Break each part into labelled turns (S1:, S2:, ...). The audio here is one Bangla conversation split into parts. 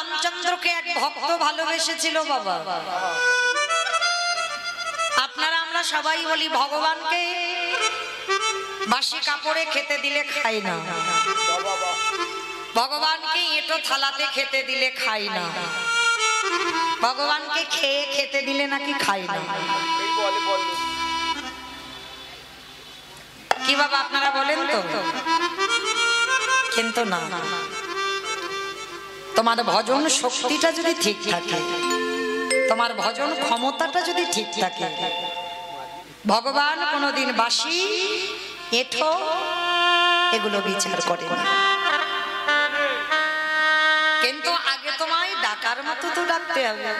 S1: রামচন্দ্রকে এক ভক্ত ভালোবেসেছিল বাবা। আপনারা আমরা সবাই বলি ভগবানকে বাসি কাপড়ে খেতে দিলে খাই না, ভগবানকে এঁটো থালাতে খেতে দিলে খাই না, ভগবানকে খেয়ে খেতে দিলে নাকি খাই না। কি বাবা আপনারা বলেন তো? কিন্তু না, তোমার ভজন শক্তিটা যদি ঠিক থাকে, তোমার ভজন ক্ষমতাটা যদি ঠিক থাকে, ভগবান কোনোদিন বাসি এঁঠো এগুলো বিচার করে না। কিন্তু আগে তোমায় ডাকার মতো তো ডাকতে হবে।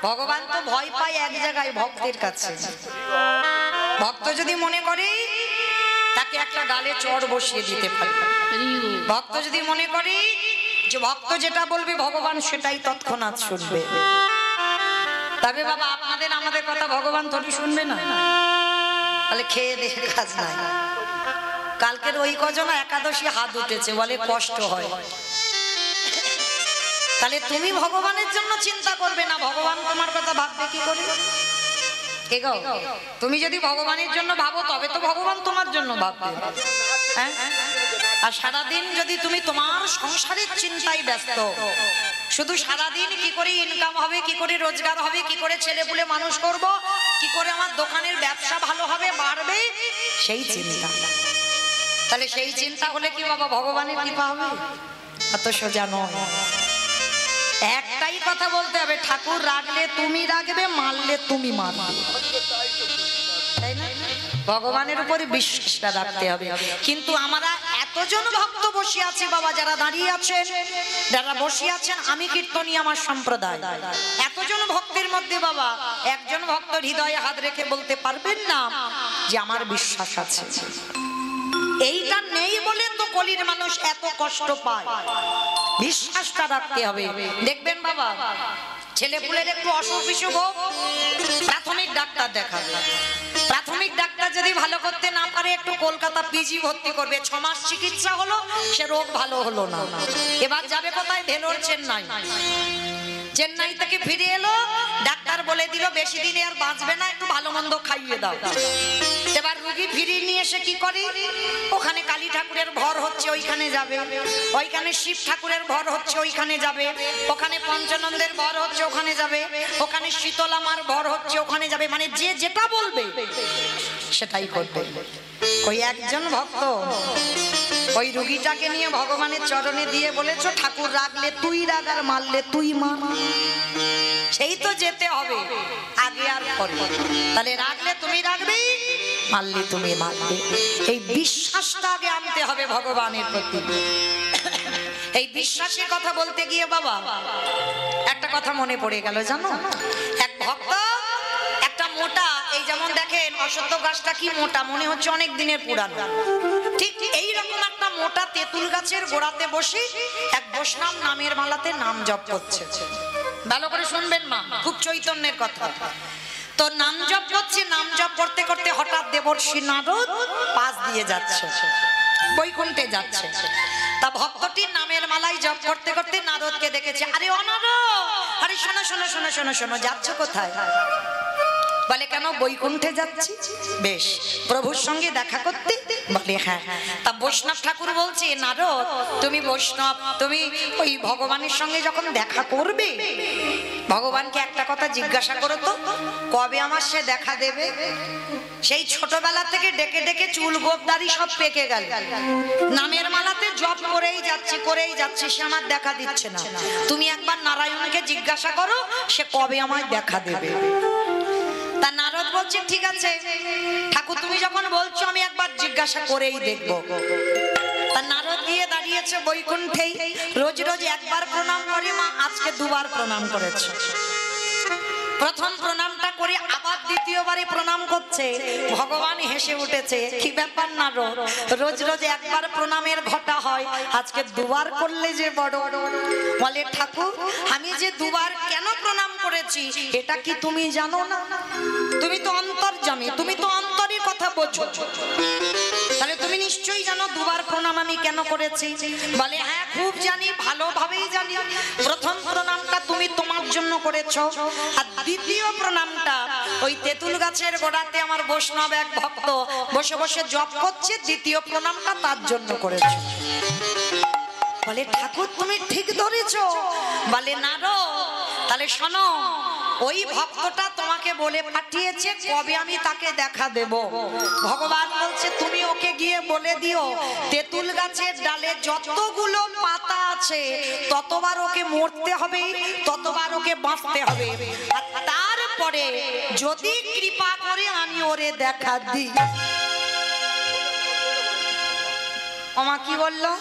S1: ভগবান তো ভয় পায় এক জায়গায়, ভক্তের কাছে। ভক্ত যদি মনে করে তাকে একটা গালে চড় বসিয়ে দিতে পারে, ভক্ত যদি মনে করে যে ভক্ত যেটা বলবে ভগবান সেটাই তৎক্ষণাৎ শুনবে, তবে বাবা আপনাদের আমাদের কথা ভগবান থোড়ি শুনবে না। তাহলে খেয়ে দেখে কাজ নাই। কালকের ওই কজনা একাদশী হাত উঠেছে, বলে কষ্ট হয়। তাহলে তুমি ভগবানের জন্য চিন্তা করবে না, ভগবান তোমার কথা ভাববে কি করে? তুমি যদি ভগবানের জন্য ভাবো তবে তো ভগবান তোমার জন্য ভাববে। হ্যাঁ, আর সারাদিন যদি তুমি তোমার সংসারের চিন্তায় ব্যস্ত, শুধু সারাদিন কি করে ইনকাম হবে, কি করে রোজগার হবে, কি করে ছেলে পুলে মানুষ করব, কি করে আমার দোকানের ব্যবসা ভালো হবে বাড়বে, সেই চিন্তা, তাহলে সেই চিন্তা হলে কি বাবা ভগবানের কৃপা হবে? এত সোজা নয়। একটাই কথা বলতে হবে, ঠাকুর রাখলে তুমি রাখবে, মারলে তুমি মারবে, তাই না? ভগবানের উপরে বিশ্বাসটা রাখতে হবে। কিন্তু আমরা এতজন ভক্ত বসে আছি বাবা, যারা দাঁড়িয়ে আছেন, যারা বসে আছেন, আমি কীর্তনী আমার সম্প্রদায়, এতজন ভক্তের মধ্যে বাবা একজন ভক্ত হৃদয়ে হাত রেখে বলতে পারবেন না যে আমার বিশ্বাস আছে। এইটা নেই বলে তো কলির মানুষ এত কষ্ট পায়। বিশ্বাসটা রাখতে হবে। দেখবেন বাবা ছেলে পুলের একটু অসুখ বিসুখ হোক, প্রাথমিক ডাক্তার দেখাবে, প্রাথমিক ডাক্তার যদি ভালো করতে না পারে একটু কলকাতা পিজি ভর্তি করবে, 6 মাস চিকিৎসা হলো, সে রোগ ভালো হলো না, এবার যাবে কোথায়? ভেলোর, চেন্নাই। চেন্নাই থেকে ফিরে এলো, ডাক্তার বলে দিল বেশি দিনে আর বাঁচবে না, একটু ভালো মন্দ খাইয়ে দাও। এবার রোগী ফিরিয়ে নিয়ে এসে কি করে? ওখানে কালী ঠাকুরের ভর হচ্ছে, ওইখানে যাবে, ওইখানে শিব ঠাকুরের ভর হচ্ছে, ওইখানে যাবে, ওখানে পঞ্চানন্দের ভর হচ্ছে, ওখানে যাবে, ওখানে শীতলামার ভর হচ্ছে, ওখানে যাবে, মানে যে যেটা বলবে সেটাই করবে। ওই একজন ভক্ত ওই রোগীটাকে নিয়ে ভগবানের চরণে দিয়ে বলেছো, ঠাকুর রাখলে তুই রাখ আর মারলে তুই মার, সেই তো যেতে হবে আগে আর পরে। তাহলে রাখলে তুমি রাখবে, মারলে তুমি মারবে। এই বিশ্বাসটা আগে আনতে হবে ভগবানের প্রতি। এই বিশ্বাসের কথা বলতে গিয়ে বাবা একটা কথা মনে পড়ে গেল, জানো? এক ভক্ত একটা মোটা, এই যেমন দেখেন অশ্বত্থ গাছটা কি মোটা, মনে হচ্ছে অনেক দিনের পুরানো, ঠিক এইরকম একটা মোটা তেঁতুল গাছের গোড়াতে বসে এক বৈষ্ণব নামের মালাতে নাম জপ করছে। ভালো করে শুনবেন মা, খুব চৈতন্যের কথা। তো নাম জপ করছে, নাম জপ করতে করতে হঠাৎ দেবর্ষি নারদ পাশ দিয়ে যাচ্ছে, বৈকুণ্ঠে যাচ্ছে। তা ভক্তটির নামের মালাই জপ করতে করতে নারদকে দেখেছে। আরে ও নারদ, আরে শোনো শোনো শোনো শোনো শোনো, যাচ্ছ কোথায়? বলে কেন? বৈকুণ্ঠে যাচ্ছি। বেশ, প্রভুর সঙ্গে দেখা করতে? বলে হ্যাঁ। তা বৈষ্ণব ঠাকুর বলছে, নারদ তুমি বৈষ্ণব, তুমি ওই ভগবানের সঙ্গে যখন দেখা করবে, ভগবানকে একটা কথা জিজ্ঞাসা করো তো, কবে আমার সে দেখা দেবে? সেই ছোটবেলা থেকে ডেকে ডেকে চুল গোপদারি সব পেকে গেল, নামের মালাতে জপ করেই যাচ্ছে, সে আমার দেখা দিচ্ছে না। তুমি একবার নারায়ণকে জিজ্ঞাসা করো সে কবে আমায় দেখা দেবে। তা নারদ বলছে ঠিক আছে ঠাকুর, তুমি যখন বলছো আমি একবার জিজ্ঞাসা করেই দেখবো। তা নারদ গিয়ে দাঁড়িয়েছে বৈকুণ্ঠেই, রোজ রোজ একবার প্রণাম করে মা, আজকে 2বার প্রণাম করেছে। প্রথম প্রণামটা করে আবার দ্বিতীয়বারে প্রণাম করছে। ভগবান হেসে উঠেছে, কি ব্যাপার নারদ, রোজ রোজ একবার প্রণামের ঘটা হয়, আজকে দুবার করলে যে বড়। বলে ঠাকুর, আমি যে দুবার কেন প্রণাম করেছি এটা কি তুমি জানো না? তুমি তো অন্তর্যামী, তুমি তো অন্তরের কথা বোঝো, তাহলে তুমি নিশ্চয়ই জানো দুবার প্রণাম আমি কেন করেছি। বলে হ্যাঁ খুব জানি, ভালোভাবেই জানি। প্রথম প্রণামটা তুমি তোমার জন্য করেছো, আর দ্বিতীয় প্রণামটা ওই তেঁতুল গাছের গোড়াতে আমার বৈষ্ণব এক ভক্ত বসে বসে জপ করছে, দ্বিতীয় প্রণামটা তার জন্য করেছো। বলে ঠাকুর তুমি ঠিক ধরেছো। বলে না রো, তাহলে শোনো, ওই ভক্তটা তোমাকে বলে পাঠিয়েছে কবে আমি তাকে দেখা দেব। ভগবান বলছে তুমি ওকে গিয়ে বলে দিও তেঁতুল গাছের ডালে যতগুলো পাতা আছে ততবার ওকে মরতে হবে, ততবার ওকে বাঁচতে হবে, আর তারপরে যদি কৃপা করে আমি ওরে দেখা দিই। ওমা কি বললো?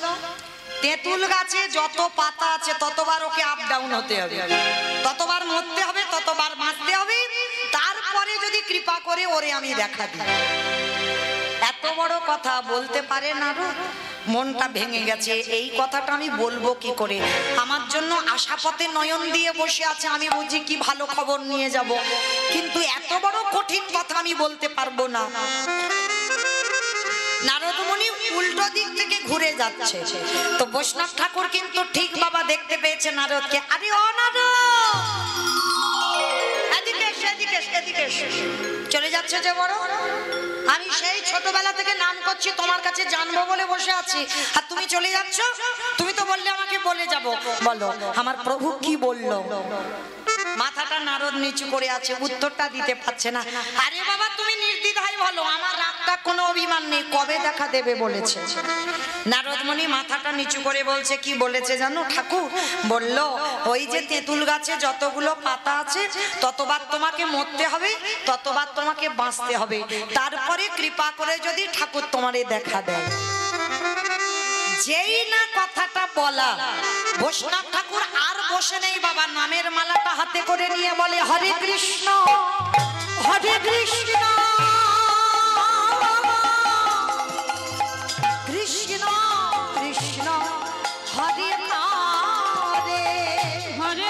S1: তেঁতুল গাছে যত পাতা আছে ততবার ওকে আপ ডাউন হতে হবে, ততবার মরতে হবে, ততবার বাঁচতে হবে, তারপরে যদি কৃপা করে ওরে আমি দেখা দিই। এত বড় কথা বলতে পারে নারদ, মনটা ভেঙে গেছে। এই কথাটা আমি বলবো কি করে? আমার জন্য আশাপথে নয়ন দিয়ে বসে আছে, আমি বুঝি কি ভালো খবর নিয়ে যাব, কিন্তু এত বড় কঠিন কথা আমি বলতে পারবো না। নারদ মুনি উল্টো দিক থেকে ঘুরে যাচ্ছে, তো বৈষ্ণব ঠাকুর কিন্তু ঠিক বাবা দেখতে পেয়েছে নারদকে। আরে ও নারদ, এদিকে এদিকে এদিকে চলে যাচ্ছে যে বড়, আমি সেই ছোটবেলা থেকে নাম করছি তোমার কাছে জানবো বলে বসে আছি, আর তুমি চলে যাচ্ছ। তুমি তো বললে আমাকে বলে যাব, বলো আমার প্রভু কি বললো? মাথাটা নারদ নিচু করে আছে, উত্তরটা দিতে পারছে না। আরে বাবা তুমি নির্দ্বিধায় বলো, আমার রাগটা কোনো অভিমান নেই, কবে দেখা দেবে বলেছে? নারদ মুনি মাথাটা নিচু করে বলছে, কি বলেছে জানো ঠাকুর? বলল ওই যে তেঁতুল গাছে যতগুলো পাতা আছে ততবার তোমাকে মরতে হবে, ততবার তোমাকে বাঁচতে হবে, তারপরে কৃপা করে যদি ঠাকুর তোমারে দেখা দেয়। যেই না কথাটা বলা, বৈষ্ণব ঠাকুর আর বসে নেই বাবা, নামের মালাটা হাতে করে নিয়ে বলে হরে কৃষ্ণ হরে কৃষ্ণ কৃষ্ণ কৃষ্ণ হরে হরে হরে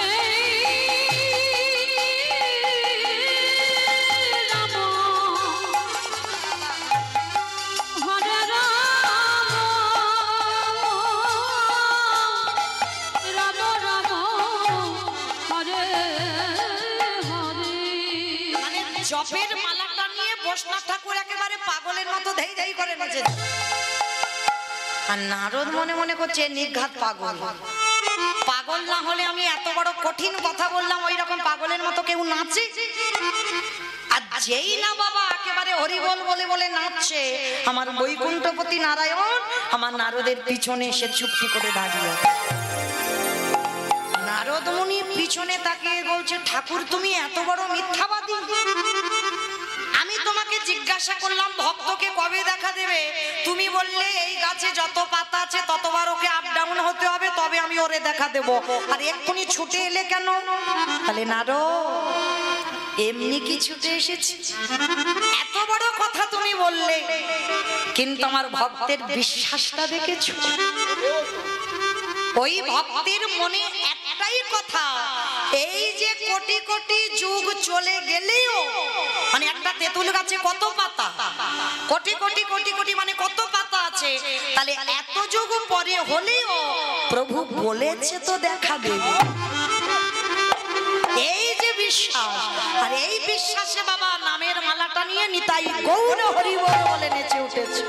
S1: জপের মালাটা নিয়ে বৈষ্ণব ঠাকুর একেবারে পাগলের মতো ধেই ধেই করে নাচে। আর নারদ মনে মনে করছে নির্ঘাত পাগল, পাগল না হলে আমি এত বড় কঠিন কথা বললাম, ওই রকম পাগলের মতো কেউ নাচে? আর যেই না বাবা একেবারে হরিবল বলে বলে নাচছে, আমার বৈকুণ্ঠপতি নারায়ণ আমার নারদের পিছনে এসে চুপটি করে দাঁড়িয়ে। নারদ মুনি পিছনে তাকিয়ে বলছে, ঠাকুর তুমি এত বড় মিথ্যাবাদী? আমি তোমাকে জিজ্ঞাসা করলাম ভক্তকে কবে দেখা দেবে, তুমি বললে এই গাছে যত পাতা আছে ততবার ওকে আপ ডাউন হতে হবে, তবে আমি ওরে দেখা দেব, আর এক্ষুনি ছুটে এলে কেন? তাহলে নারদ এমনি কি ছুটে এসেছি? এত বড় কথা তুমি বললে, কিন্তু আমার ভক্তের বিশ্বাসটা দেখেছো? ওই ভক্তের মনে একটাই কথা, এই যে কোটি কোটি যুগ চলে গেলেও, মানে একটা তেঁতুল গাছে কত পাতা, কোটি কোটি কোটি কোটি মানে কত পাতা আছে, তাহলে এত যুগ পরে হলেও প্রভু বলেছে তো দেখা দেবে। এই যে বিশ্বাস, আর এই বিশ্বাসে বাবা নামের মালাটা নিয়ে নিতাই গৌর হরি বলে নেচে উঠেছে।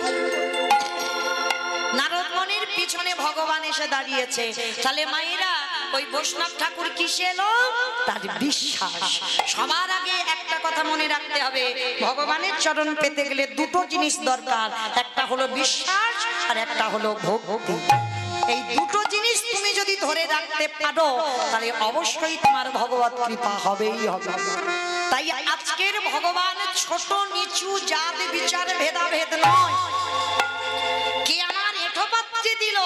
S1: নারদ মুনির পিছনে ভগবান এসে দাঁড়িয়েছে। তাহলে মায়েরা ওই বৈষ্ণব ঠাকুর কিসে এলো? তার বিশ্বাস। সবার আগে একটা কথা মনে রাখতে হবে, ভগবানের চরণ পেতে গেলে দুটো জিনিস দরকার, একটা হলো বিশ্বাস আর একটা হলো ভক্তি। এই দুটো জিনিস তুমি যদি ধরে রাখতে পারো তাহলে অবশ্যই তোমার ভগবত কৃপা হবেই হবে। তাই আজকের ভগবান ছোট নিচু জাত বিচার ভেদাভেদ নয়, কে আমার এঠোপাত্র যে দিল,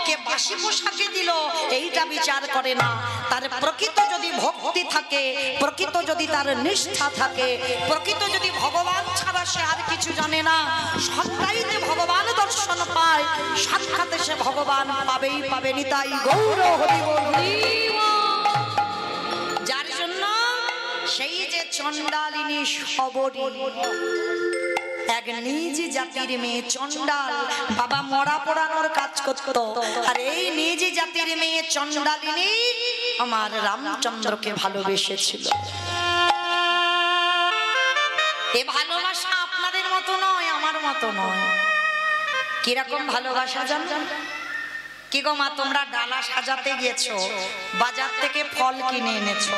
S1: কে বাসি পোশাকে দিল, এইটা বিচার করে না। তার প্রকৃত যদি ভক্তি থাকে, প্রকৃত যদি তার নিষ্ঠা থাকে, প্রকৃত যদি ভগবান ছাড়া সে আর কিছু জানে না, সত্যাইতে ভগবান দর্শন পায়, সাক্ষাতে সে ভগবান পাবেই পাবে। নিতাই গৌর হরি বল। যার জন্য সেই যে চণ্ডালিনী শবরী, এক নিজ জাতির মেয়ে চণ্ডাল, বাবা মরা পোড়ানোর কাজ করত, আর এই নিজ জাতির মেয়ে চণ্ডালিনী আমার রামচন্দ্রকে ভালোবেসেছিল। এ ভালোবাসা আপনাদের মতো নয়, আমার মতো নয়। কিরকম ভালোবাসা জানেন? কি গো মা, তোমরা ডালা সাজাতে গেছো, বাজার থেকে ফল কিনে এনেছো,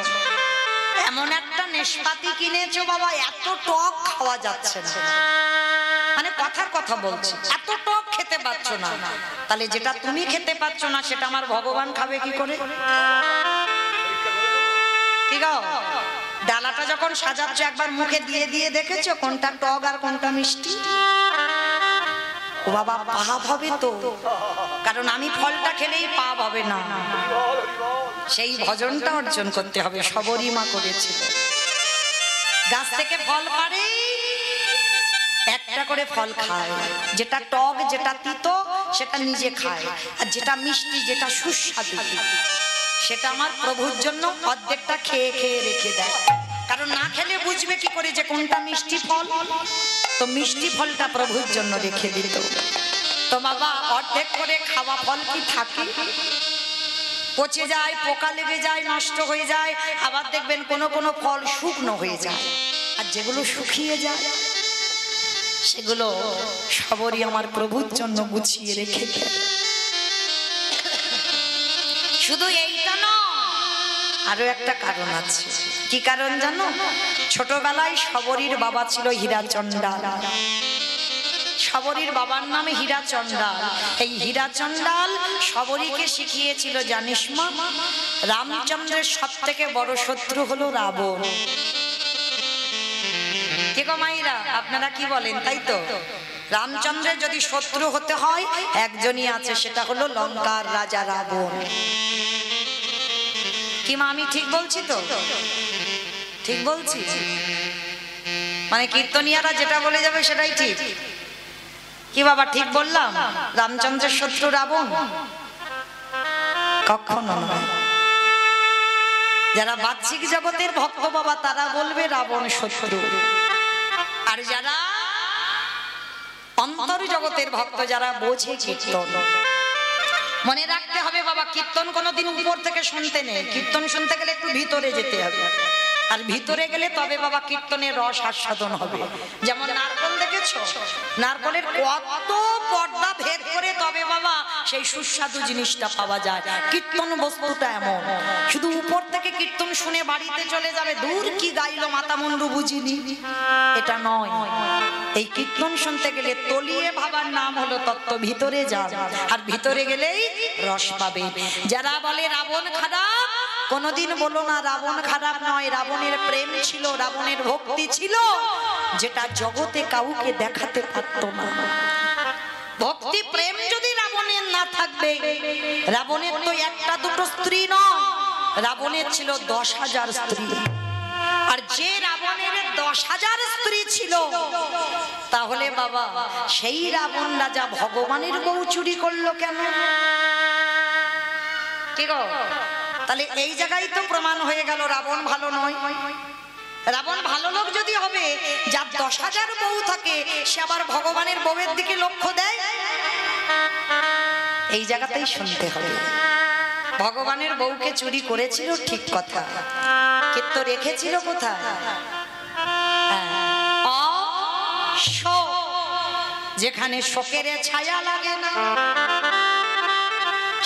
S1: এমন একটা নেশপাতি কিনেছো বাবা, এত টক খাওয়া যাচ্ছে না, মানে কথার কথা বলছি, এত টক খেতে পাচ্ছ না, তাহলে যেটা তুমি খেতে পাচ্ছ না সেটা আমার ভগবান খাবে কি করে? কি গো, ডালাটা যখন সাজাচ্ছ একবার মুখে দিয়ে দিয়ে দেখেছো কোনটা টক আর কোনটা মিষ্টি? ও বাবা, পাপ হবে তো, কারণ আমি ফলটা খেলেই পাপ হবে না, সেই ভজনটা অর্জন করতে হবে। শবরী মা করেছিল, গাছ থেকে ফল পাড়ে একটা করে ফল খায়, যেটা টক যেটা তিতো সেটা নিজে খায়, আর যেটা মিষ্টি যেটা সুস্বাদু সেটা আমার প্রভুর জন্য অর্ধেকটা খেয়ে খেয়ে রেখে দেয়। কারণ না খেলে বুঝবে কি করে যে কোনটা মিষ্টি ফল? তো মিষ্টি ফলটা প্রভুর জন্য রেখে দিত। তো বাবা, অর্ধেক করে খাওয়া ফল কি থাকে? পচে যায়, পোকা লেগে যায়, নষ্ট হয়ে যায়। আবার দেখবেন কোনো কোনো ফল শুকনো হয়ে যায়, আর যেগুলো শুকিয়ে যায় সেগুলো সবরই আমার প্রভুর জন্য গুছিয়ে রেখে দেয়। শুধু এইটা না, আরো একটা কারণ আছে। কি কারণ জানো? ছোটবেলায় সবরীর বাবা ছিল হীরা চণ্ডাল। সবরীর বাবার নামে হীরা চণ্ডাল। এই হীরা চণ্ডাল সবরীকে শিখিয়েছিল, জানিস মা, রামচন্দ্রের সব থেকে বড় শত্রু হলো রাবণ। কে গো মাইরা, আপনারা কি বলেন? তাই তো, রামচন্দ্রের যদি শত্রু হতে হয় একজনই আছে, সেটা হলো লঙ্কার রাজা রাবণ। কি মা, আমি ঠিক বলছি তো? ঠিক বলছি? মানে কীর্তনিয়ারা যেটা বলে যাবে সেটাই ঠিক? কি বাবা, ঠিক বললাম? রামচন্দ্রের শত্রু রাবণ? কখনো নয়। যারা বাহ্যিক জগতের ভক্ত বাবা তারা বলবে রাবণ শত্রু, আর যারা অন্তর জগতের ভক্ত, যারা বোঝে কীর্তন, মনে রাখতে হবে বাবা, কীর্তন কোনোদিন উপর থেকে শুনতে নেই। কীর্তন শুনতে গেলে একটু ভিতরে যেতে হবে, আর ভিতরে গেলে তবে বাবা কীর্তনের রস আস্বাদন হবে। যেমন নারকল দেখেছো, নারকলের কত পর্দা ভেদ করে তবে বাবা সেই সুস্বাদু জিনিসটা পাওয়া যায়। কীর্তন বস্তুটা এমন, শুধু উপর থেকে কীর্তন শুনে বাড়িতে চলে যাবে, দূর কি গাইলো মাতা মুন্ডু বুঝিনি, এটা নয়। এই কীর্তন শুনতে গেলে তলিয়ে ভাবার নাম হলো তত্ত্ব, ভিতরে যান, আর ভিতরে গেলেই রস পাবে। যারা বলে রাবণ খারাপ, কোনদিন বলো না রাবণ খারাপ নয়। রাবণের প্রেম ছিল, রাবণের ভক্তি ছিল, যেটা জগতে কাউকে দেখাতে পারতো না। ভক্তি প্রেম যদি রাবণের না থাকবে, রাবণের তো একটা দুটো স্ত্রী নয়, রাবণের ছিল 10,000 স্ত্রী। আর যে রাবণের 10,000 স্ত্রী ছিল, তাহলে বাবা সেই রাবণ রাজা ভগবানের বউ চুরি করলো কেন? কি গো, তাহলে এই জায়গায় তো প্রমাণ হয়ে গেল রাবণ ভালো নয়। রাবণ ভালো লোক যদি হবে, যার 10,000 বউ থাকে, সে আবার ভগবানের বউয়ের দিকে লক্ষ্য দেয়? এই জায়গাতেই শুনতে হবে। ভগবানের বউকে চুরি করেছিল ঠিক কথা, কিন্তু রেখেছিল কোথায়? যেখানে শোকের ছায়া লাগে না,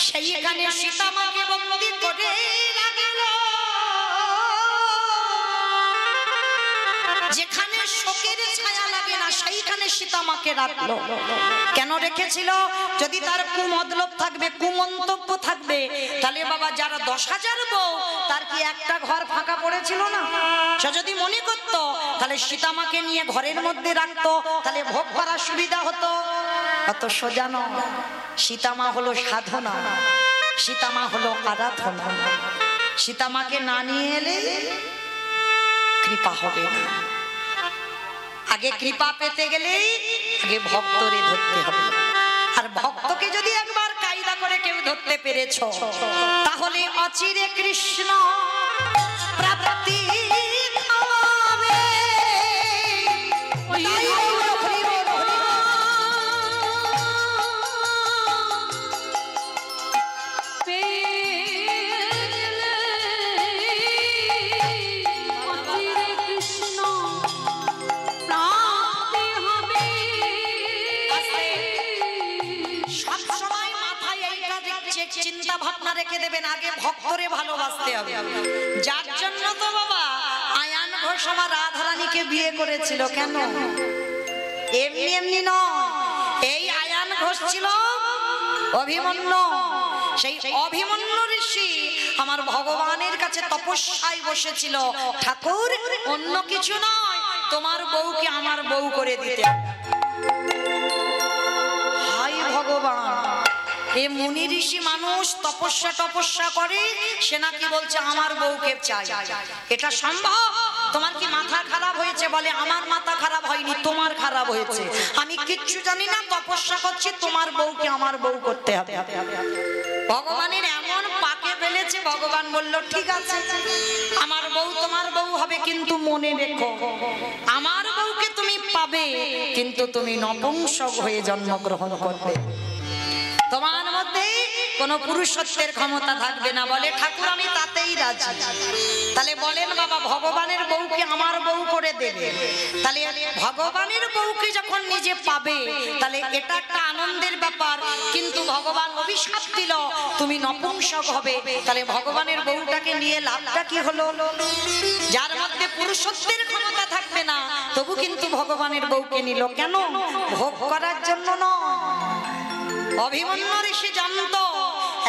S1: সেইখানে সীতা মাকে বন্দী করে রাখল। যেখানে শোকের ছায়া লাগে না সেইখানে সীতা মাকে রাখলো। কেন রেখেছিল? যদি তার কুমতলব থাকবে, কুমন্তব্য থাকবে, তাহলে বাবা যারা 10,000 বউ, তার কি একটা ঘর ফাঁকা পড়েছিল না? সে যদি মনে করতো তাহলে সীতা মাকে নিয়ে ঘরের মধ্যে রাখতো, তাহলে ভোগ করার সুবিধা হতো। অত সোজা নয়। সীতামা হলো সাধনা, সীতামা হলো আরাধনা। সীতামাকে না নিয়ে এলে কৃপা হবে না। আগে কৃপা পেতে গেলে আগে ভক্তরে ধরতে হবে। আর ভক্তকে যদি একবার কায়দা করে কেউ ধরতে পেরেছ, তাহলে অচিরে কৃষ্ণ প্রাপ্তি হবে। চিন্তা ভাবনা রেখে দেবেন, আগে ভক্তরে ভালোবাসতে হবে। যার জন্য তো বাবা আয়ান ঘোষ আমার রাধারানীকে বিয়ে করেছিল। কেন? এমনি এমনি নয়। এই আয়ান ঘোষ ছিল অভিমন্যু। সেই অভিমন্যু ঋষি আমার ভগবানের কাছে তপস্যায় বসেছিল, ঠাকুর অন্য কিছু নয়, তোমার বউকে আমার বউ করে দিতে। হাই ভগবান, এ মুনি ঋষি মানুষ তপস্যা করে, সে নাকি বলছে আমার বউকে চাই। এটা সম্ভব? তোমার কি মাথা খারাপ হয়েছে? বলে আমার মাথা খারাপ হয়নি, তোমার খারাপ হয়েছে। আমি কিচ্ছু জানি না, তপস্যা করছি, তোমার বউকে আমার বউ করতে হবে। ভগবানের এমন পাকে ফেলেছে, ভগবান বলল ঠিক আছে, আমার বউ তোমার বউ হবে, কিন্তু মনে রেখো আমার বউকে তুমি পাবে, কিন্তু তুমি নপুংসক হয়ে জন্মগ্রহণ করবে। তোমার মধ্যে কোনো পুরুষত্বের ক্ষমতা থাকবে না। বলে ঠাকুর আমি তাতেই রাজি। তাহলে বলেন বাবা, ভগবানের বউকে আমার বউ করে দেবে। তাহলে ভগবানের বউকে যখন নিজে পাবে, তাহলে এটা একটা আনন্দের ব্যাপার। কিন্তু ভগবান অভিশাপ দিল তুমি নপুংসক হবে। তাহলে ভগবানের বউটাকে নিয়ে লাভটা কি হলো? যার মধ্যে পুরুষত্বের ক্ষমতা থাকবে না, তবু কিন্তু ভগবানের বউকে নিল। কেন? ভোগ করার জন্য নয়। অভিমন্যু ঋষি জানত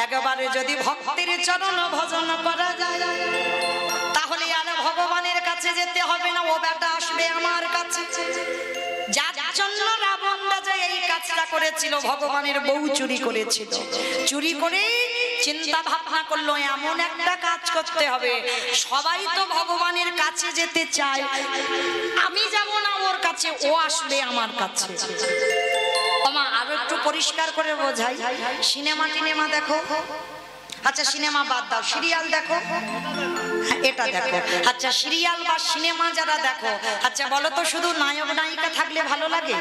S1: একবারে যদি ভক্তের চরণ ভজন করা যায়, তাহলে আর ভগবানের কাছে যেতে হবে না, ও বেটা আসবে আমার কাছে। যার জন্য রাবণ রাজা এই কাজটা করেছিল, ভগবানের বউ চুরি করেছিল। চুরি করে চিন্তা ভাবনা করলো এমন একটা কাজ করতে হবে, সবাই তো ভগবানের কাছে যেতে চায়, আমি যাব না ওর কাছে, ও আসবে আমার কাছে। আরো একটু পরিষ্কার করে বোঝাই, সিনেমা টিনেমা দেখো, আচ্ছা সিনেমা বাদ দাও, সিরিয়াল দেখো, এটা দেখো। আচ্ছা সিরিয়াল বা সিনেমা যারা দেখো, আচ্ছা বলো তো শুধু নায়ক নায়িকা থাকলে ভালো লাগে?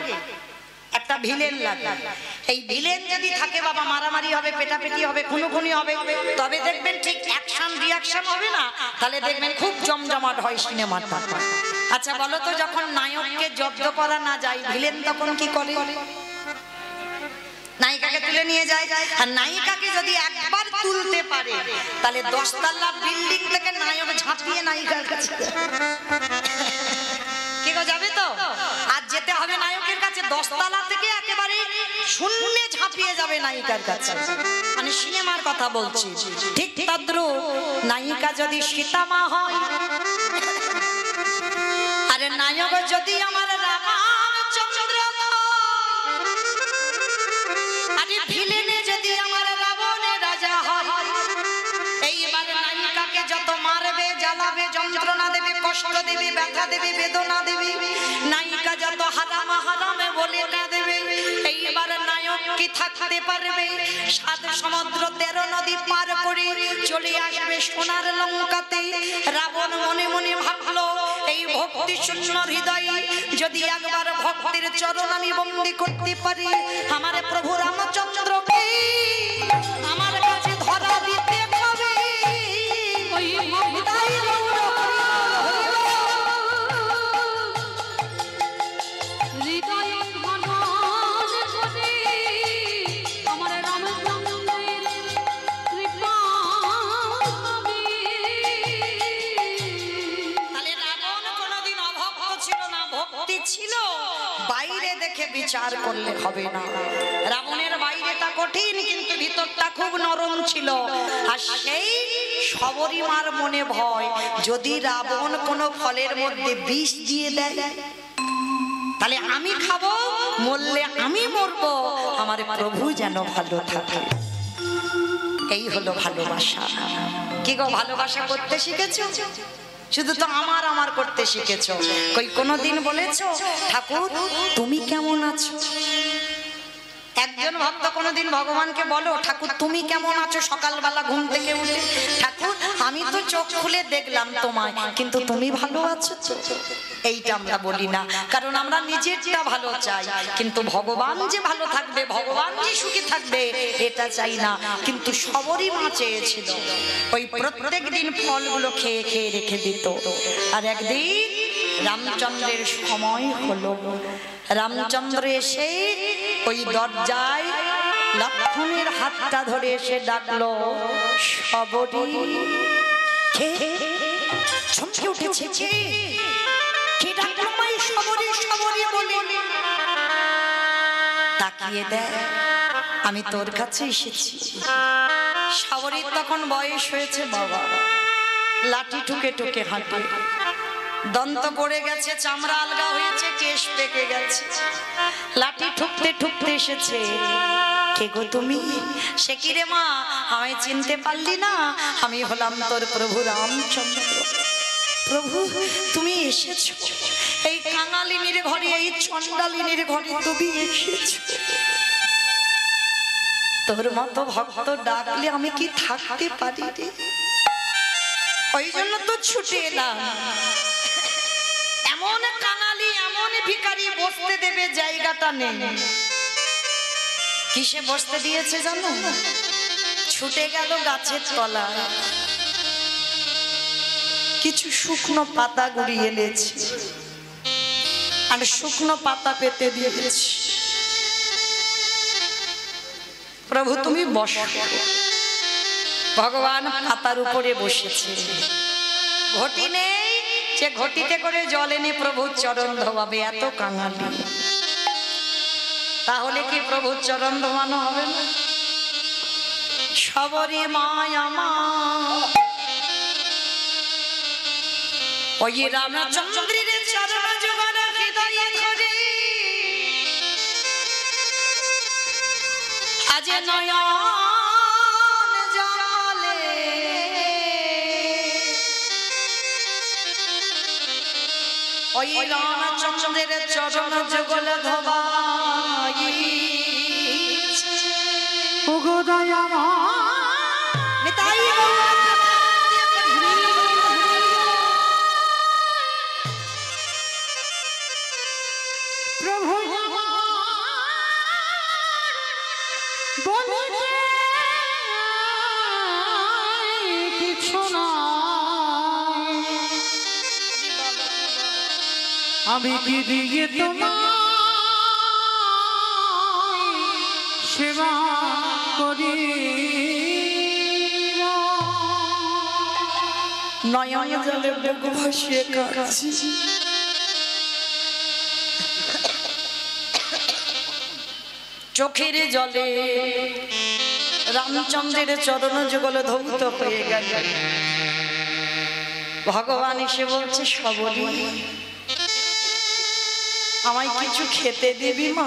S1: একটা ভিলেন লাগে। এই ভিলেন যদি থাকে বাবা, মারামারি হবে, পেটাপেটি হবে, খুনোখুনি হবে, তবে দেখবেন ঠিক অ্যাকশন রিয়াকশন হবে না, তাহলে দেখবেন খুব জমজমাট হয় সিনেমাটা। আচ্ছা বলো তো যখন নায়ককে জব্দ করা না যায়, ভিলেন তখন কি করে? নায়িকাকে তুলে নিয়ে যায়। আর নায়িকাকে যদি একবার তুলতে পারে, তাহলে 10 তলা বিল্ডিং থেকে নায়ক ঝাঁপিয়ে নায়িকার কাছে কি গো যাবে তো? আর যেতে হবে নায়কের কাছে 10 তলা থেকে একেবারে শূন্যে ঝাঁপিয়ে যাবে নায়িকার কাছে। মানে সিনেমার কথা বলছি। ঠিক তদ্রুপ নায়িকা যদি সীতামা হয়, আরে নায়ক যদি আমার রামচন্দ্র, আরে ভিলেনে যদি আমার রাবণের রাজা হয়, এইবার নায়িকাকে যত মারবে, জ্বালাবে, যন্ত্রণা দেবে, কষ্ট দেবে, ব্যথা দেবে, বেদনা দেবে, নায়িকা যত হারামা হারামে বলে কাঁদবে, এইবার নায়ক কি থাকতে পারবে? 7 সমুদ্র 13 নদী পার করে চলে আসবে সোনার লঙ্কাতে। রাবণ মনে মনে ভাবলো, এই ভক্তি শূন্য হৃদয় যদি একবার ভক্তের চরণ আমি বন্দী করতে পারি, আমার প্রভু রামচন্দ্রকে আমার কাছে ধরা দিতে হবে। ছিল বাইরে দেখে বিচার করলে হবে না। রাবণের বাইরেটা কঠিন, কিন্তু ভিতরটা খুব নরম ছিল। আর সেই শবরীমার মনে ভয়, যদি রাবণ কোনো ফলের মধ্যে বিষ দিয়ে দেয়, তাহলে আমি খাবো মরলে আমি মরবো, আমার প্রভু যেন ভালো থাকে। এই হলো ভালোবাসা। কি গো, ভালোবাসা করতে শিখেছো? শুধু তো আমার আমার করতে শিখেছো। কই কোনোদিন বলেছো ঠাকুর তুমি কেমন আছো? একজন ভক্ত কোনোদিন ভগবানকে বলো ঠাকুর তুমি কেমন আছো? সকালবেলা ঘুম থেকে উঠে, ঠাকুর আমি তো চোখ খুলে দেখলাম তোমায়, কিন্তু তুমি ভালো আছো তো? এইটা আমরা বলি না, কারণ আমরা নিজেরটা ভালো চাই, কিন্তু ভগবান যে ভালো থাকবে, ভগবান যে সুখী থাকবে এটা চাই না। কিন্তু সবরই মা চেয়েছিল ওই প্রত্যেক দিন ফলগুলো খেয়ে খেয়ে রেখে দিত। আর একদিন রামচন্দ্রের সময় হলো, রামচন্দ্র এসে ওই দরজায় লক্ষ্মণের হাতটা ধরে এসে ডাকলো সবরি। চমকে উঠেছে, কে ডাকলো মাই সবরি সবরি বলে। তাকিয়ে দেখ আমি তোর কাছে এসেছি। সবরির তখন বয়স হয়েছে বাবা, লাঠি ঠুকে ঠুকে হাঁটে, দন্ত পড়ে গেছে, চামড়া আলগা হয়েছে, কেশ পেকে গেছে, লাঠি ঠুকতে ঠুকতে এসেছে। কে গো তুমি? সে কি রে মা, আমায় চিনতে পারলি না? আমি হলাম তোর প্রভু রামচন্দ্র। প্রভু তুমি এসেছো এই কাঙালিনীর ঘরে, এই চন্ডালিনীর ঘরে তুমি এসেছো। তোর মতো ভক্ত ডাকলে আমি কি থাকতে পারি রে? ওই জন্য তো ছুটে এলাম। এমন কাঙালি, এমন ভিখারি, বসতে দেবে জায়গাটা নেই। কিসে বসতে দিয়েছে জানো? ছুটে গেল গাছের তলায়, কিছু শুকনো পাতা গুড়িয়ে এনেছে, আর শুকনো পাতা পেতে দিয়েছে। প্রভু তুমি বসো। ভগবান পাতার উপরে বসেছে, ঘটি নেই, সে ঘটিতে করে জল এনে প্রভুর চরণ ধোয়াবে। এত কাঙালি, তাহলে কি প্রভুর চরণ ধোয়ানো হবে না? সবরি মায়া মা ওই রামচন্দ্রের চরণ যুগল হৃদয়ে ধরে আজ নয়ন জলে ওই রামচন্দ্রের চরণ যুগল ধোবাই ওগো দয়া মা নিতাই প্রভু বলিতে কিছু না, আমি কি দিয়ে তোমার সেবা করি? নয়ন জলে বুক ভাসিয়ে কাঁদছি, চোখের জলে রামচন্দ্রের চরণ যুগল ধৌত হয়ে গেল। ভগবান এসে বলছে সবরি আমায় কিছু খেতে দিবি মা,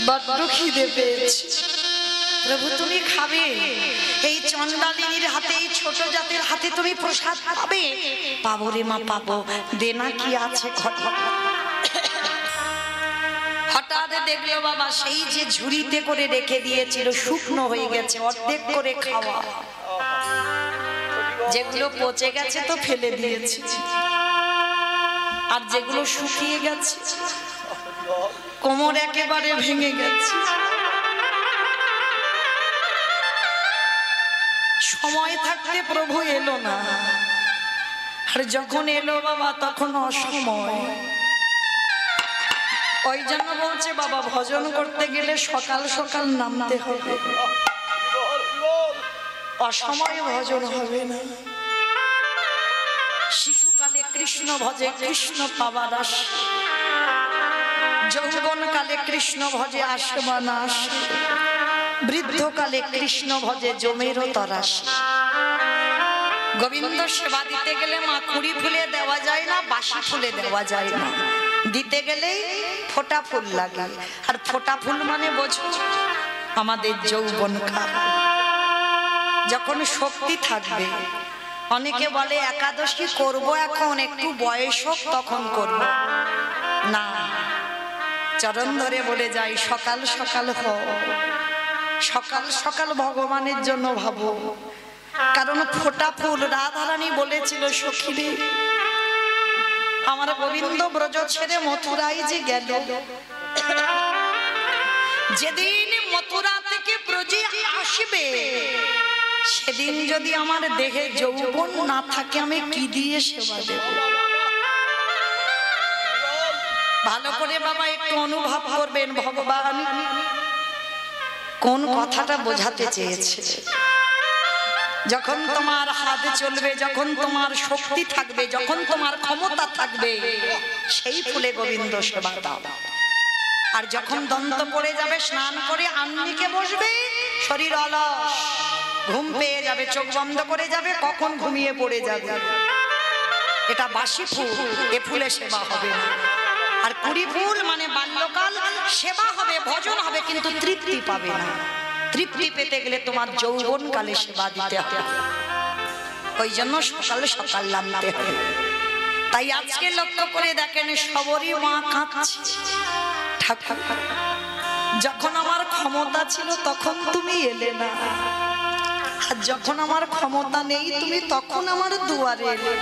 S1: বড্ড খিদে পেয়েছে। প্রভু তুমি খাবে, এই চন্ডালিনীর হাতে, এই ছোট জাতের হাতে তুমি প্রসাদ পাবে। পাবো রে মা পাবো, দে না কি আছে। হঠাৎ দেখলো বাবা সেই যে ঝুড়িতে করে রেখে দিয়েছিল শুকনো হয়ে গেছে, অর্ধেক করে খাওয়া, যেগুলো পচে গেছে তো ফেলে দিয়েছে, আর যেগুলো শুকিয়ে গেছে কোমর একেবারে ভেঙে গেছে। সময় থাকতে প্রভু এলো না, আর যখন এলো বাবা তখন অসময়। ওই জন্য বলছে বাবা ভজন করতে গেলে সকাল সকাল নামতে হবে, অসময়ে ভজন হবে না। শিশুকালে কৃষ্ণ ভজে কৃষ্ণ পাবার আশা, যৌবনকালে কৃষ্ণ ভজে আসবা না আসে, বৃদ্ধকালে কৃষ্ণ ভজে জমেরও তরাসে। গোবিন্দ সেবা দিতে গেলে মা কুড়ি ফুলে দেওয়া যায় না, বাসি ফুলে দেওয়া যায় না। দিতে গেলেই ফোঁটা ফুল লাগে, আর ফোঁটা ফুল মানে বোঝো আমাদের যৌবন কাল। যখন শক্তি থাকবে, অনেকে বলে একাদশী করব এখন, একটু বয়স হোক তখন করব না। চরণ ধরে বলে যাই, সকাল সকাল হও, সকাল সকাল ভগবানের জন্য ভাবো। কারণ ফোঁটা ফুল, রাধারানী বলেছিল সখীরে আমার গোবিন্দ ব্রজ ছেড়ে মথুরায় যে গেল, যেদিন মথুরা থেকে ব্রজে আসবে সেদিন যদি আমার দেহে যৌবন না থাকে আমি কি দিয়ে সেবা দেব? ভালো করে বাবা একটু অনুভব করবেন ভগবান কোন কথাটা বোঝাতে চেয়েছে। যখন তোমার হাত চলবে, যখন তোমার শক্তি থাকবে, যখন তোমার ক্ষমতা থাকবে, সেই ফুলে গোবিন্দ সেবা দাও। আর যখন দন্ত পড়ে যাবে, স্নান করে আন্নিকে বসবে, শরীর অলস, ঘুম পেয়ে যাবে, চোখ বন্ধ করে যাবে, কখন ঘুমিয়ে পড়ে যাবে, এটা বাসি ফুল, এ ফুলে সেবা হবে না। আর কুড়ি ফুল মানে বাল্যকাল, সেবা হবে, ভজন হবে, কিন্তু তৃপ্তি পাবে না। তৃপ্তি পেতে গেলে তোমার যৌবন কালে সেবা দিতে হবে, ওই জন্য সকাল সকাল নামতে হবে। তাই আজকে লক্ষ্য করে দেখেন, সবরই মা কাঁদছে, ঠাকুর যখন আমার ক্ষমতা ছিল তখন তুমি এলে না, আর যখন আমার ক্ষমতা নেই তুমি তখন আমার দুয়ারে এলে,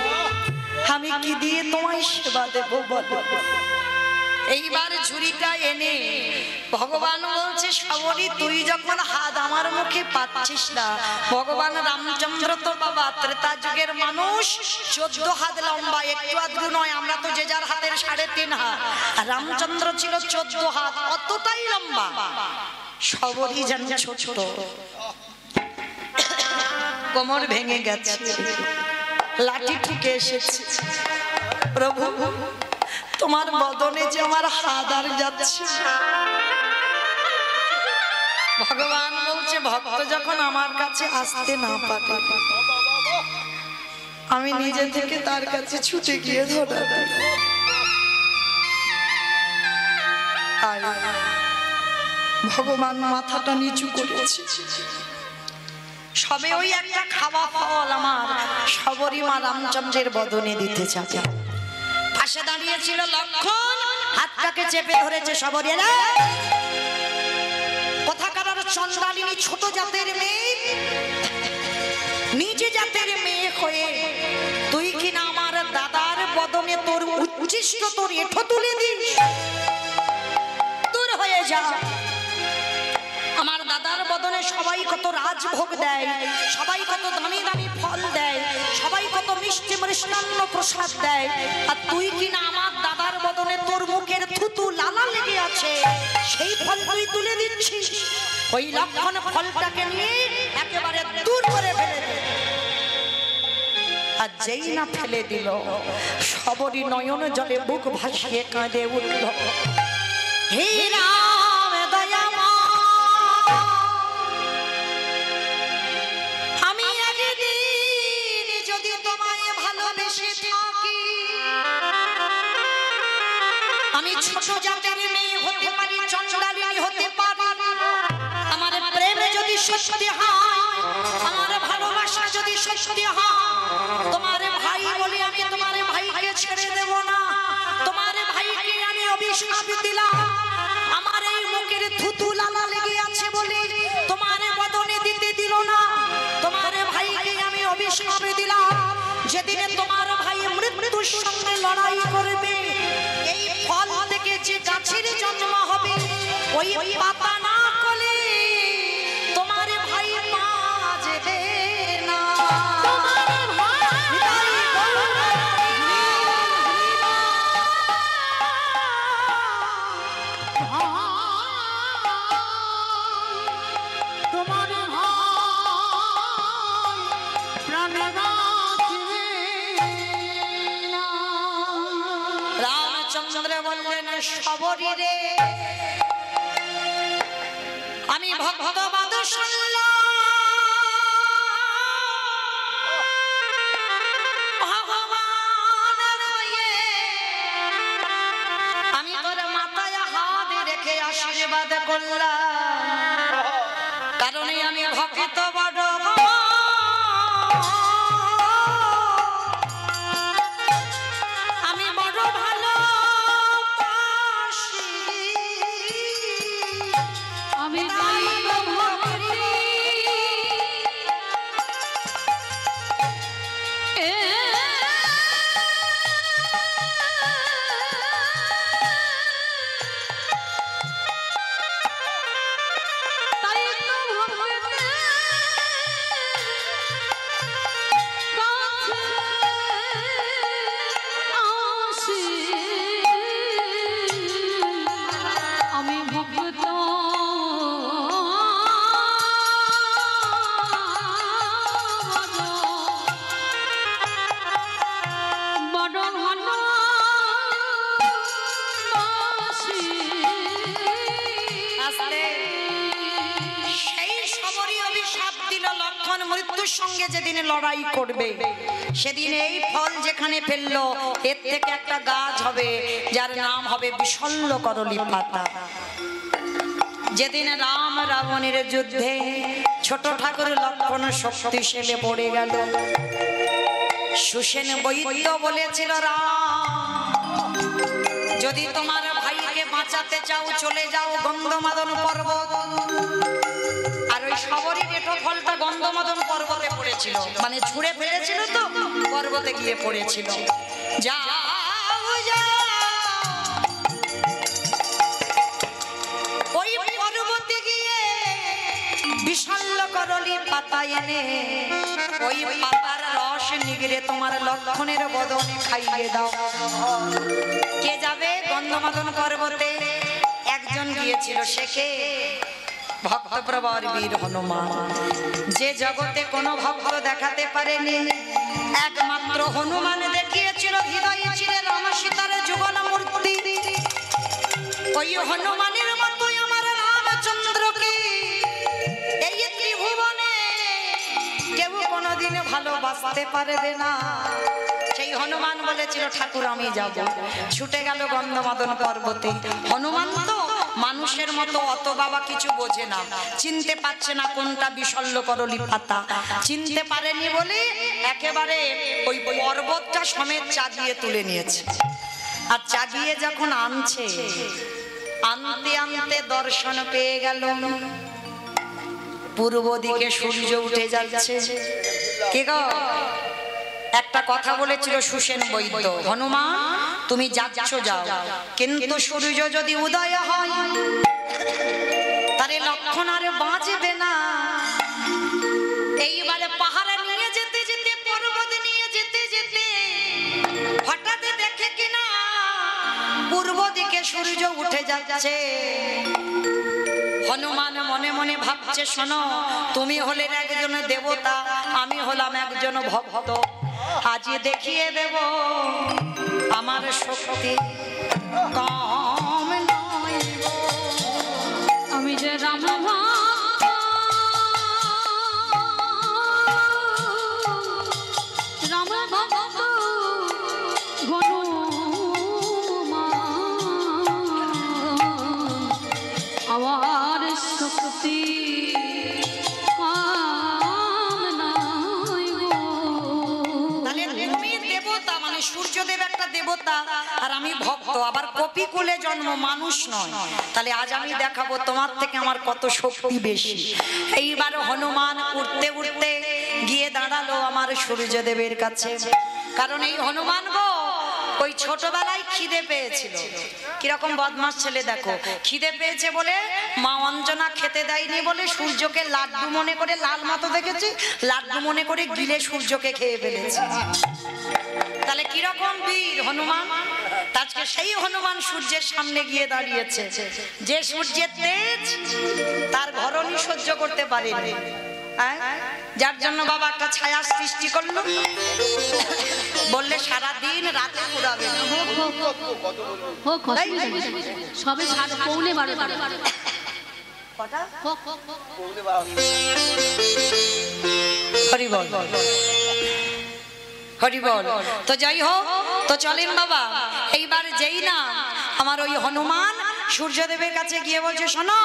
S1: আমি কি দিয়ে তোমায় সেবা দেব বলো? এইবার ঝুড়িটা এনে ভগবান বলছে, সবরী তুই যখন হাত আমার মুখে পাচ্ছিস না, ভগবান রামচন্দ্র তো বাবা ত্রেতা যুগের মানুষ, 14 হাত লম্বা, একটু আধটু নয়। আমরা তো যে যার হাতের 3.5 হাত, রামচন্দ্র ছিল 14 হাত, অতটাই লম্বা। সবরী যেন ছোট, কোমর ভেঙে গেছে, লাঠি ঠুকে এসেছে। প্রভু তোমার বদনে যে আমার হাত আর যাচ্ছে। ভগবান বলছে, ভক্ত যখন আমার কাছে আসতে না পারে, আমি নিজে থেকে তার কাছে ছুটে গিয়ে ধরা দিই। ভগবান মাথাটা নিচু করেছে, সবে ওই একটা খাওয়া ফল আমার সবরী মা রামচন্দ্রের বদনে দিতে চাচ্ছে। পাশে দাঁড়িয়েছিল লক্ষণ, হাতটাকে চেপে ধরেছে। সবরী কোথাকার চন্দ্রালিনী, ছোট জাতের মেয়ে, নিজ জাতের মেয়ে হয়ে তুই কিনা আমার দাদার বদনে তোর উচ্ছিষ্ট, তোর এঠো তুলে দিস, দূর হয়ে যা। আমার দাদার বদনে সবাই কত রাজভোগ দেয়, সবাই কত দামি দামি ফল দেয়, সবাই কত মিষ্টি মৃষ্টান্ন প্রসাদ দেয়, আর তুই কিনা আমার দাদার বদনে তোর মুখের থুতু লালা লেগে আছে, সেই ফল তুই তুলে দিচ্ছিস। ওই লক্ষণ ফলটাকে নিয়ে একেবারে দূর করে ফেলে দে। আর যেই না ফেলে দিল, সবরী নয়ন জলে বুক ভাসিয়ে কাঁদে উঠল, হে রাম দয়াময়, আমি একদিন যদি তোমায় ভালোবেসে থাকি, আমি ছোট জাতের মেয়ে হতে পারি, চন্দ্রালিনী হতে পারি, আমার প্রেমে যদি সত্যি হয়, আমার ভালোবাসা যদি সত্যি হয়, তোমার ভাই বলে আমি তোমার ভাইকে ছেড়ে দেব না। তোমার ভাইকে আমি অভিশাপ দিলাম, আমার এই মুখের থুতু লালা লেগে আছে বলে তোমার বদনে দিতে দিল না। তোমার ভাইকে আমি অভিশাপ দিলাম, যেদিনে তোমার ভাই মৃত্যুর সঙ্গে লড়াই করবে, এই ফল থেকে যে গাছের জন্ম হবে, ওই পাতা না কলে তোমার ভাই বাজবে না। রামচন্দ্র বললেন, সবরী রে, আমি ভক্তবাদ শুনলাম, ভগবান হয়ে করলাম, কারণে আমি ভক্ত বড় আমি বড় ভালো
S2: আমি
S1: মৃত্যুর সঙ্গে যেদিন লড়াই করবে সেদিন এই ফল যেখানে ফেললো এর থেকে একটা গাছ হবে যার নাম হবে বিশল্য করলি পাতা। যেদিন রাম রাবণের যুদ্ধে ছোট ঠাকুর লক্ষণ শক্তিশালী পড়ে গেল, সুসেন বৈদ্য বলেছিল রাম যদি তোমার ভাইকে বাঁচাতে চাও চলে যাও গন্ধমাদন পর্বত। আর ওই সবরই পেটো ফলটা গন্ধমাদন পর্বতে পড়েছিল, মানে ছুঁড়ে ফেলেছিল তো পর্বতে গিয়ে পড়েছিল। যাও ওই পর্বতে গিয়ে বিশল্য করলি পাতা এনে ওই পাতার রস নিগড়ে তোমার লক্ষণের বদনে খাইয়ে দাও। কে যাবে গন্ধমাদন পর্বতে? একজন গিয়েছিল, সে কে? ভক্তপ্রবর বীর হনুমান, যে জগতে কোনো ভক্ত দেখাতে পারেনি একমাত্র হনুমান দেখিয়েছিল। হৃদয়ে ছিল রাম সীতার যুগল মূর্তি। ওই হনুমানের মতোই আমার রামচন্দ্রকে এই ত্রিভুবনে কেউ কোনোদিন ভালোবাসতে পারবে না। সেই হনুমান বলেছিল ঠাকুর আমি যাব, ছুটে গেল গন্ধমাদন পর্বতে। হনুমান তো মানুষের মতো অত বাবা কিছু বোঝে না, চিনতে পারছে না কোনটা বিশল্য করলি পাতা। চিনতে পারেনি বলে একেবারে ওই পর্বতটা সমেত চাগিয়ে তুলে নিয়েছে। আর চাগিয়ে যখন আনছে, আনতে আনতে দর্শন পেয়ে গেল পূর্ব দিকে সূর্য উঠে যাচ্ছে। কে গো? একটা কথা বলেছিল সুসেন বৈদ্য, হনুমান তুমি যাচ্ছ যাও, কিন্তু সূর্য যদি উদয় হয় তাহলে লক্ষণ আর বাঁচবে না। এইবারে পাহাড়ে নিয়ে যেতে যেতে পর্বত নিয়ে যেতে যেতে হঠাৎ দেখে কিনা পূর্ব দিকে সূর্য উঠে যাচ্ছে। হনুমান মনে মনে ভাবছে, শোনো তুমি হলেন একজন দেবতা, আমি হলাম একজন ভক্ত, আজ দেখিয়ে দেব আমার শক্তি কম নয়।
S2: আমি যে রাম রাম ভক্ত আমার শক্তি
S1: সূর্যদেব একটা দেবতা আর আমি ভক্ত, আবার কপিকুলে জন্ম, মানুষ নয়। তাহলে আজ আমি দেখাবো তোমার থেকে আমার কত শক্তি বেশি। এইবার হনুমান উঠতে উঠতে গিয়ে দাঁড়ালো আমার সূর্যদেবের কাছে। কারণ এই হনুমান গো ওই ছোটবেলায় খিদে পেয়েছিল। কিরকম বদমাস ছেলে দেখো, খিদে পেয়েছে বলে মা অঞ্জনা খেতে দেয়নি বলে সূর্যকে লাড্ডু মনে করে, লাল মতো দেখেছি, লাড্ডু মনে করে গিলে সূর্যকে খেয়ে ফেলেছে। তাহলে কিরকম বীর হনুমান। আজকে সেই হনুমান সূর্যের সামনে গিয়ে দাঁড়িয়েছে, যে সূর্যের তেজ তার ঘরণী সহ্য করতে পারেনি, যার জন্য বাবা একটা ছায়া সৃষ্টি করলো, বললে সারাদিন রাতে পুরাবে।
S2: সবে পৌনে 12টা।
S1: হরি বল হরি বল। তো যাই হোক, তো চলেন বাবা, এইবার যেই না আমার ওই হনুমান সূর্যদেবের কাছে গিয়ে বলছে, শোনো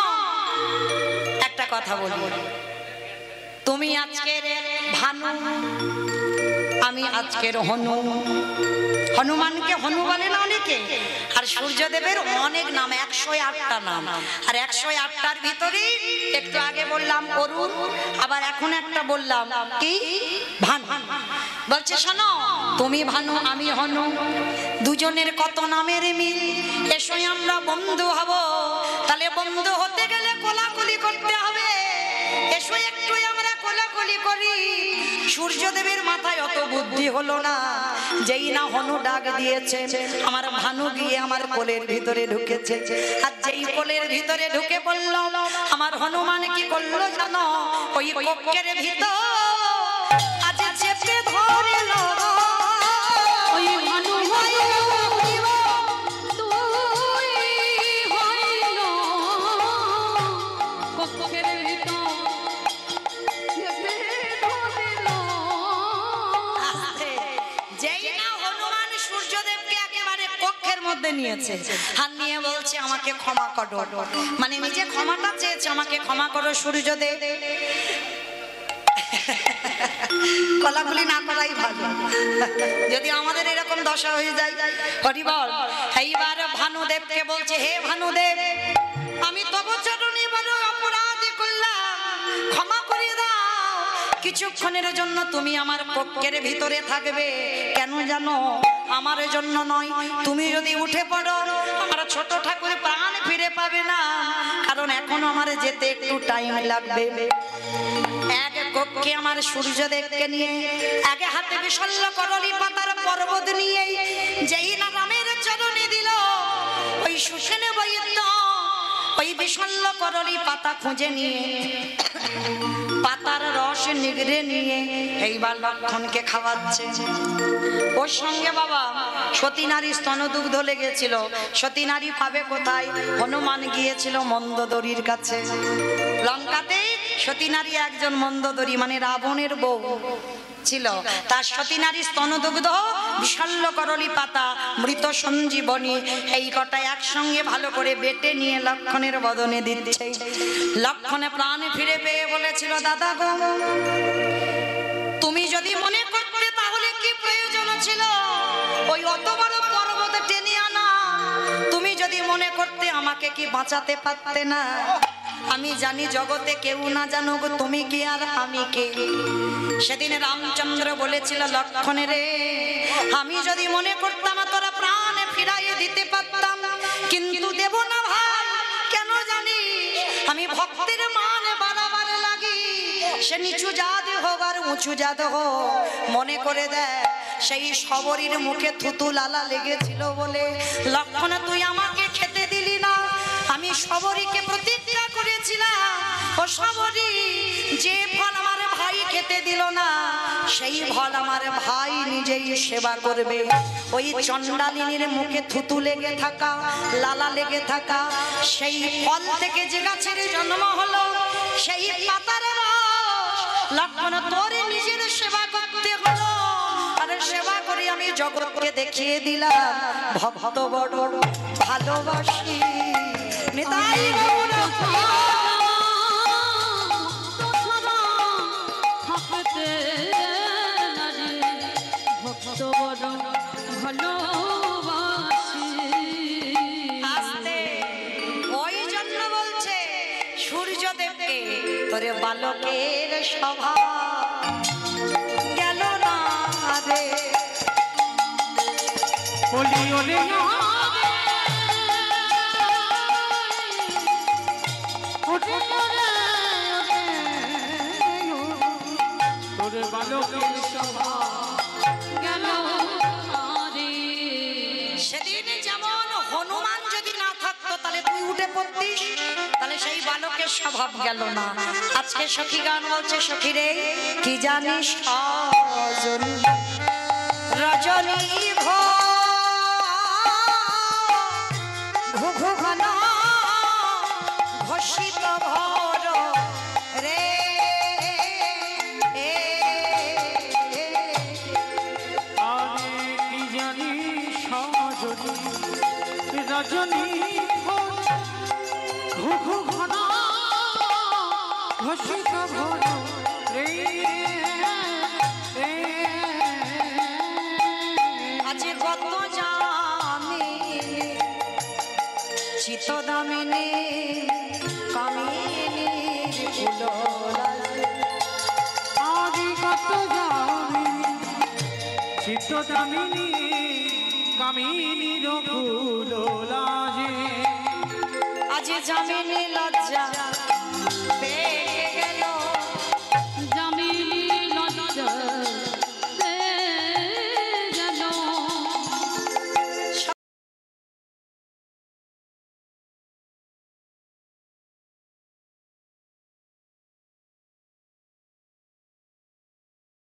S1: একটা কথা বলবো, তুমি আজকের ভানু, আমি আজকের হনু। হনুমানকে হনু বলে না অনেকে, আর সূর্যদেবের অনেক নাম, 108টা নাম। আর 108টার ভিতরে একটু আগে বললাম অরুণ, আবার এখন একটা বললাম কি ভানু। বলছে শোনো, তুমি ভানু আমি হনু, দুজনের কত নামের মিল, এসো আমরা বন্ধু হব। তাহলে বন্ধু হতে গেলে কোলাকুলি করতে হবে, এসো একটু আমরা কোলাকুলি করি। সূর্যদেবের মাথায় অত বুদ্ধি হলো না, যেই না হনু ডাক দিয়েছে, আমার ভানু গিয়ে আমার কোলের ভিতরে ঢুকেছে। আর যেই কোলের ভিতরে ঢুকে পড়ল, আমার হনুমান কি করলো জানো, ওই কক্ষের ভিতর আজ চেপে ধরলো।
S2: ওই ভানু তুই হইল কক্ষের ভিতর চেপে ধরিল।
S1: যেই না হনুমান সূর্যদেবকে একেবারে কক্ষের মধ্যে নিয়েছে, হাত নিয়ে বলছে আমাকে ক্ষমা করো, মানে নিজে ক্ষমাটা চেয়েছে, আমাকে ক্ষমা করো সূর্যদেব। কলাকুলি না করাই ভালো, যদি আমাদের এরকম দশা হয়ে যায়। হরিবল। এইবার ভানুদেবকে বলছে, হে ভানুদেব, আমি তব চরণে বড় অপরাধ করলাম, ক্ষমা করে দাও। কিছুক্ষণের জন্য তুমি আমার কক্ষের ভিতরে থাকবে, কেন জানো, আমার জন্য নয়, তুমি যদি উঠে পড়ো আমার ছোট ঠাকুর প্রাণ ফিরে পাবে না, কারণ এখন আমার যেতে একটু টাইম লাগবে। এক কক্ষে আমার সূর্যদেবকে নিয়ে, এক হাতে বিশল্য করলি পাতার পর্বত নিয়ে যেই না রামের চরণে দিল, ওই সুসেন বৈদ্য ওই বিশল্য করলি পাতা খুঁজে নিয়ে, পাতার রস নিগড়ে নিয়ে এইবার লক্ষণকে খাওয়াচ্ছে। ওর সঙ্গে বাবা সতী নারী স্তনদুগ্ধ লেগেছিল, সতী নারী পাবে কোথায়, হনুমান গিয়েছিল মন্দোদরীর কাছে। লঙ্কাতে সতী নারী একজন মন্দোদরী মানে রাবণের বউ ছিল, তার সতী নারী স্তনদুগ্ধ, বিশল্য করলি পাতা, মৃত সঞ্জীবনী, এই কটা একসঙ্গে ভালো করে বেটে নিয়ে লক্ষণের বদনে দিচ্ছে। লক্ষণে প্রাণ ফিরে পেয়ে বলেছিল, দাদা গো, তুমি যদি মনে করতে তাহলে কি প্রয়োজন ছিল ওই অত বড় পর্বত টেনে আনা? তুমি যদি মনে করতে আমাকে কি বাঁচাতে পারতে না? আমি জানি জগতে কেউ না জানুক তুমি কি আর আমি কে। সেদিন রামচন্দ্র বলেছিল, লক্ষণে রে, আমি যদি মনে করতাম তোরা প্রাণ ফিরাইয়ে দিতে পারতাম, কিন্তু দেব না ভাই। কেন জানি আমি ভক্তের মান বাড়াবার লাগি, সে নিচু জাত হোক আর উঁচু জাত হোক, মনে করে দেয় সেই শবরীর মুখে থুতু লালা লেগেছিল বলে লক্ষণ তুই আমাকে খেতে দিলি না। আমি শবরীকে প্রতিজ্ঞা করেছিলাম, ও শবরী, যে ফল আমার ভাই খেতে দিল না সেই ফল আমার ভাই নিজেই সেবা করবে। ওই চণ্ডালিনীর মুখে থুতু লেগে থাকা, লালা লেগে থাকা, সেই ফল থেকে যে গাছের জন্ম হলো, সেই পাতার রস লক্ষণ তোর নিজের সেবা করতে হলো। আর সেবা করে আমি জগৎকে দেখিয়ে দিলাম ভক্ত বড় ভালোবাসি। নিতাই গৌর
S2: থাকতে নারী ভক্ত বড় ভালোবাসি।
S1: আস্তে, ওই জন্য বলছে সূর্যদেবকে, তোরে বালকের স্বভাব গেল না রে,
S3: বলি ওরে না
S2: ওরে ওরে
S3: তোর বালকের স্বভাব
S2: গেল রে।
S1: সেদিন যেমন হনুমান যদি না থাকতো তাহলে তুই উঠে পড়তিস, তাহলে সেই বালকের স্বভাব গেল না। আজকে সখী গান বলছে, সখী রে কি জানিস সজনী রজনী ঘন ঘোষিত ভর রে,
S3: আরে কি জানি সজনী রজনী রঘু ঘন ঘোষিত ঘন রে
S1: আজ কত জামি চিত দামিনী কামিনী
S3: আদি কত যাবি চিত্ত দামিনী কামিনী রঘুল লাজে
S1: আজ জামিনী লজ্জা পে